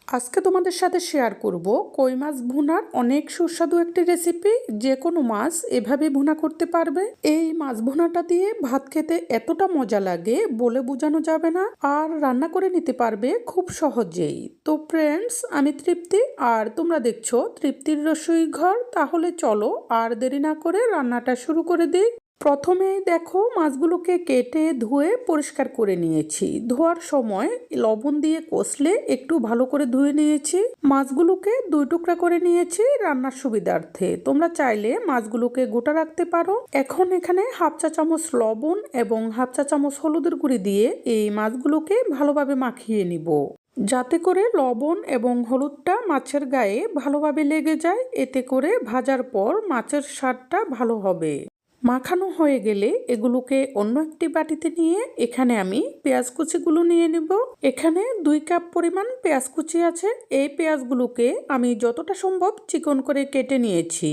আজকে তোমাদের সাথে শেয়ার করব কই মাছ ভুনার অনেক সুস্বাদু একটি রেসিপি। যে কোনো মাছ এভাবে ভুনা করতে পারবে। এই মাছ ভুনাটা দিয়ে ভাত খেতে এতটা মজা লাগে বলে বোঝানো যাবে না, আর রান্না করে নিতে পারবে খুব সহজেই। তো ফ্রেন্ডস, আমি তৃপ্তি আর তোমরা দেখছো তৃপ্তির রসোই ঘর। তাহলে চলো আর দেরি না করে রান্নাটা শুরু করে দিই। প্রথমেই দেখো মাছগুলোকে কেটে ধুয়ে পরিষ্কার করে নিয়েছি। ধোয়ার সময় লবণ দিয়ে কষলে একটু ভালো করে ধুয়ে নিয়েছি। মাছগুলোকে 2 টুকরা করে নিয়েছি রান্নার সুবিধার্থে। তোমরা চাইলে মাছগুলোকে গোটা রাখতে পারো। এখন এখানে 1/2 চা চামচ লবণ এবং 1/2 চা চামচ হলুদের গুঁড়ি দিয়ে এই মাছগুলোকে ভালোভাবে মাখিয়ে নিব, যাতে করে লবণ এবং হলুদটা মাছের গায়ে ভালোভাবে লেগে যায়। এতে করে ভাজার পর মাছের স্বাদটা ভালো হবে। মাখানো হয়ে গেলে এগুলোকে অন্য একটি বাটিতে নিয়ে এখানে আমি পেঁয়াজ কুচিগুলো নিয়ে নিব। এখানে 2 কাপ পরিমাণ পেঁয়াজ কুচি আছে। এই পেঁয়াজগুলোকে আমি যতটা সম্ভব চিকন করে কেটে নিয়েছি।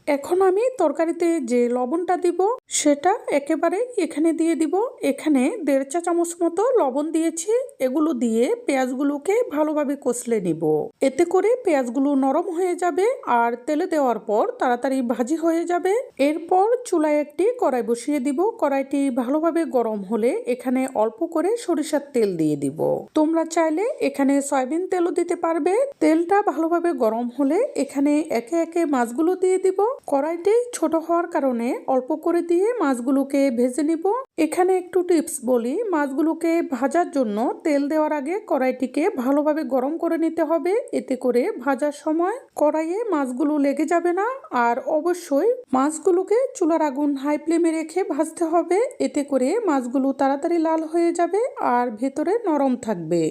এখন আমি তরকারিতে যে লবণটা দিব সেটা একেবারে এখানে দিয়ে দিব। এখানে 1.5 চা চামচ মতো লবণ দিয়েছি। এগুলো দিয়ে পেঁয়াজগুলোকে ভালোভাবে কষলে নিব। এতে করে পেঁয়াজগুলো নরম হয়ে যাবে আর তেলে দেওয়ার পর তাড়াতাড়ি ভাজি হয়ে যাবে। এরপর চুলায় একটি কড়াই বসিয়ে দিব। কড়াইটি ভালোভাবে গরম হলে এখানে অল্প করে সরিষার তেল দিয়ে দিব। তোমরা চাইলে এখানে সয়াবিন তেলও দিতে পারবে। তেলটা ভালোভাবে গরম হলে এখানে একে একে মাছগুলো দিয়ে দিব। কড়াইটি ছোট হওয়ার কারণে অল্প করে দিয়ে মাছগুলোকে ভেজে নিব। এখানে একটু টিপস বলি, মাছগুলোকে ভাজার জন্য তেল দেওয়ার আগে কড়াইটিকে ভালোভাবে গরম করে নিতে হবে। এতে করে ভাজার সময় কড়াইয়ে মাছগুলো লেগে যাবে না। আর অবশ্যই মাছগুলোকে চুলার আগুন হাই ফ্লেমে রেখে ভাজতে হবে। এতে করে মাছগুলো তাড়াতাড়ি লাল হয়ে যাবে আর ভেতরে নরম থাকবে।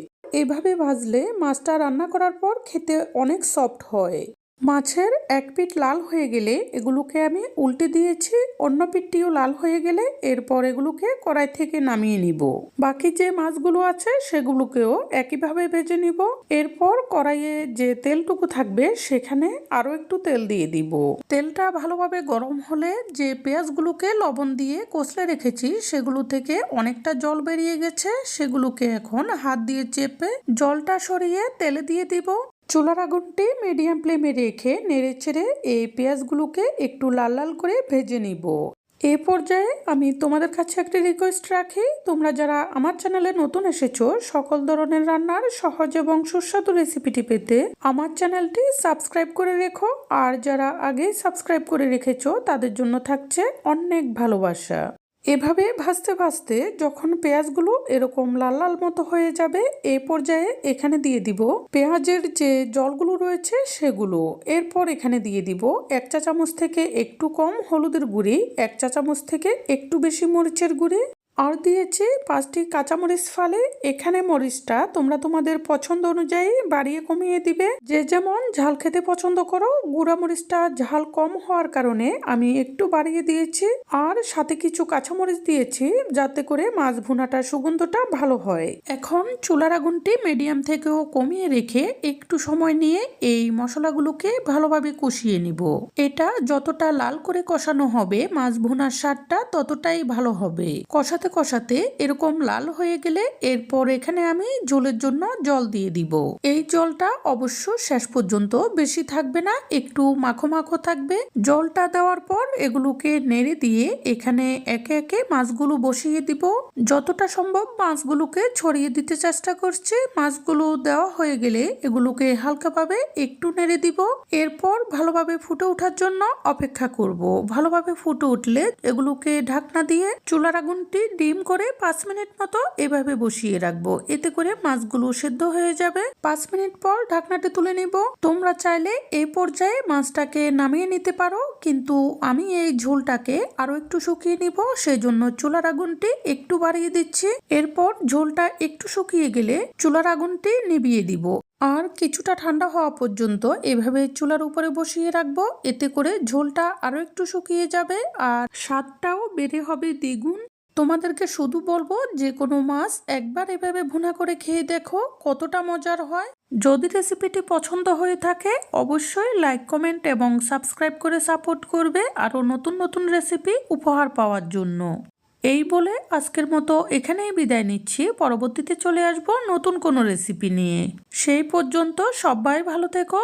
এভাবে ভাজলে মাছটা রান্না করার পর খেতে অনেক সফট হয়। মাছের এক পিঠ লাল হয়ে গেলে এগুলোকে আমি উল্টে দিয়েছি। অন্য পিঠটিও লাল হয়ে গেলে এরপর এগুলোকে কড়াই থেকে নামিয়ে নিব। বাকি যে মাছগুলো আছে সেগুলোকেও একইভাবে ভেজে নিব। এরপর কড়াইয়ে যে তেলটুকু থাকবে সেখানে আরো একটু তেল দিয়ে দিব। তেলটা ভালোভাবে গরম হলে যে পেঁয়াজগুলোকে লবণ দিয়ে কষলে রেখেছি সেগুলো থেকে অনেকটা জল বেরিয়ে গেছে। সেগুলোকে এখন হাত দিয়ে চেপে জলটা সরিয়ে তেলে দিয়ে দিব। চুলার আগুনটি মিডিয়াম ফ্লেমে রেখে নেড়েচেড়ে এই পেঁয়াজগুলোকে একটু লাল লাল করে ভেজে নিব। এই পর্যায়ে আমি তোমাদের কাছে একটা রিকোয়েস্ট রাখি, তোমরা যারা আমার চ্যানেলে নতুন এসেছো সকল ধরনের রান্নার সহজ এবং সুস্বাদু রেসিপিটি পেতে আমার চ্যানেলটি সাবস্ক্রাইব করে রেখো। আর যারা আগেই সাবস্ক্রাইব করে রেখেছো তাদের জন্য থাকছে অনেক ভালোবাসা। এভাবে ভাজতে ভাজতে যখন পেঁয়াজগুলো এরকম লাল লাল মতো হয়ে যাবে এই পর্যায়ে এখানে দিয়ে দিব পেঁয়াজের যে জলগুলো রয়েছে সেগুলো। এরপর এখানে দিয়ে দিব 1 চা চামচ থেকে একটু কম হলুদের গুঁড়ি, 1 চা চামচ থেকে একটু বেশি মরিচের গুঁড়ি, আর দিয়েছি 5টি কাঁচামরিচ ফালি। এখানে মরিচটা তোমরা তোমাদের পছন্দ অনুযায়ী বাড়িয়ে কমিয়ে দিবে। যে যেমন ঝাল খেতে পছন্দ করো। গুঁড়া মরিচটা ঝাল কম হওয়ার কারণে আমি একটু বাড়িয়ে দিয়েছি। আর সাথে কিছু কাঁচামরিচ দিয়েছি যাতে করে মাছ ভুনাটার সুগন্ধটা ভালো হয়। এখন চুলার আগুনটি মিডিয়াম থেকেও কমিয়ে রেখে একটু সময় নিয়ে এই মশলাগুলোকে ভালোভাবে কষিয়ে নিব। এটা যতটা লাল করে কষানো হবে মাছ ভুনার স্বাদটা ততটাই ভালো হবে। কষাতে কষাতে এরকম লাল হয়ে গেলে এরপর এখানে আমি ঝোলের জন্য জল দিয়ে দিব। এই জলটা অবশ্য শেষ পর্যন্ত বেশি থাকবে না, একটু মাখো মাখো থাকবে। জলটা দেওয়ার পর এগুলোকে নেড়ে দিয়ে এখানে একে একে মাছগুলো বসিয়ে দিব। যতটা সম্ভব মাছগুলোকে ছড়িয়ে দিতে চেষ্টা করছি। মাছগুলো দেওয়া হয়ে গেলে এগুলোকে হালকাভাবে একটু নেড়ে দিব। এরপর ভালোভাবে ফুটে ওঠার জন্য অপেক্ষা করব। ভালোভাবে ফুটে উঠলে এগুলোকে ঢাকনা দিয়ে চুলার আগুনটি ডিম করে 5 মিনিট মতো এভাবে বসিয়ে রাখবো। এতে করে মাছগুলো সেদ্ধ হয়ে যাবে। 5 মিনিট পর ঢাকনাটি তুলে নিব। তোমরা চাইলে এই পর্যায়ে মাছটাকে নামিয়ে নিতে পারো, কিন্তু আমি এই ঝোলটাকে আরো একটু শুকিয়ে নিব, সেই জন্য চুলার আগুনটি একটু বাড়িয়ে দিচ্ছি। এরপর ঝোলটা একটু শুকিয়ে গেলে চুলার আগুনটি নিভিয়ে দিব। আর কিছুটা ঠান্ডা হওয়া পর্যন্ত এভাবে চুলার উপরে বসিয়ে রাখবো। এতে করে ঝোলটা আরো একটু শুকিয়ে যাবে আর স্বাদটাও বেড়ে হবে দ্বিগুণ। তোমাদেরকে শুধু বলবো যে কোনো মাছ একবার এভাবে ভুনা করে খেয়ে দেখো কতটা মজার হয়। যদি রেসিপিটি পছন্দ হয়ে থাকে অবশ্যই লাইক, কমেন্ট এবং সাবস্ক্রাইব করে সাপোর্ট করবে আরও নতুন নতুন রেসিপি উপহার পাওয়ার জন্য। এই বলে আজকের মতো এখানেই বিদায় নিচ্ছি। পরবর্তীতে চলে আসবো নতুন কোনো রেসিপি নিয়ে। সেই পর্যন্ত সবাই ভালো থেকো।